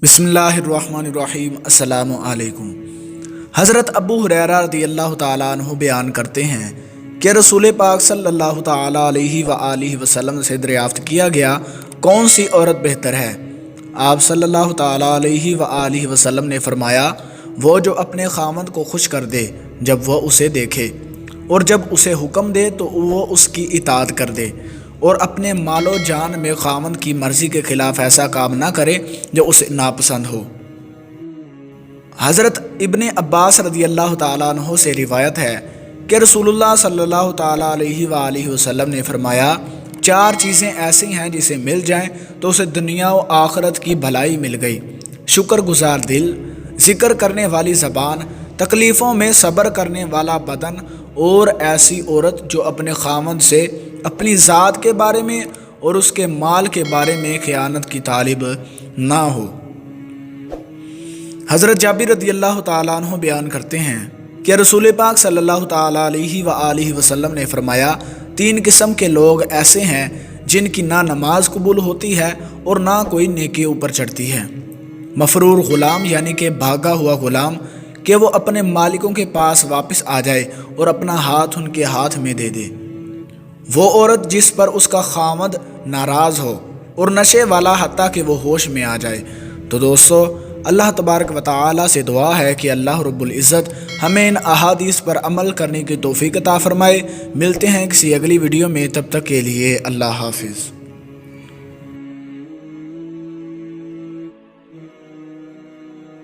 بسم اللہ الرحمن الرحیم۔ السلام علیکم۔ حضرت ابو ہریرہ رضی اللہ تعالیٰ عنہ بیان کرتے ہیں کہ رسول پاک صلی اللہ تعالیٰ علیہ وآلہ وسلم سے دریافت کیا گیا، کون سی عورت بہتر ہے؟ آپ صلی اللہ تعالیٰ علیہ وآلہ وسلم نے فرمایا، وہ جو اپنے خامند کو خوش کر دے جب وہ اسے دیکھے، اور جب اسے حکم دے تو وہ اس کی اطاعت کر دے، اور اپنے مال و جان میں خامند کی مرضی کے خلاف ایسا کام نہ کرے جو اسے ناپسند ہو۔ حضرت ابن عباس رضی اللہ تعالیٰ عنہ سے روایت ہے کہ رسول اللہ صلی اللہ تعالیٰ علیہ وآلہ وسلم نے فرمایا، 4 چیزیں ایسی ہیں جسے مل جائیں تو اسے دنیا و آخرت کی بھلائی مل گئی: شکر گزار دل، ذکر کرنے والی زبان، تکلیفوں میں صبر کرنے والا بدن، اور ایسی عورت جو اپنے خامند سے اپنی ذات کے بارے میں اور اس کے مال کے بارے میں خیانت کی طالب نہ ہو۔ حضرت جابر رضی اللہ تعالیٰ عنہ بیان کرتے ہیں کہ رسول پاک صلی اللہ تعالیٰ علیہ وآلہ وسلم نے فرمایا، 3 قسم کے لوگ ایسے ہیں جن کی نہ نماز قبول ہوتی ہے اور نہ کوئی نیکی اوپر چڑھتی ہے: مفرور غلام، یعنی کہ بھاگا ہوا غلام، کہ وہ اپنے مالکوں کے پاس واپس آ جائے اور اپنا ہاتھ ان کے ہاتھ میں دے دے; وہ عورت جس پر اس کا خامند ناراض ہو; اور نشے والا حتیٰ کہ وہ ہوش میں آ جائے۔ تو دوستو، اللہ تبارک و تعالی سے دعا ہے کہ اللہ رب العزت ہمیں ان احادیث پر عمل کرنے کی توفیق عطا فرمائے۔ ملتے ہیں کسی اگلی ویڈیو میں، تب تک کے لیے اللہ حافظ۔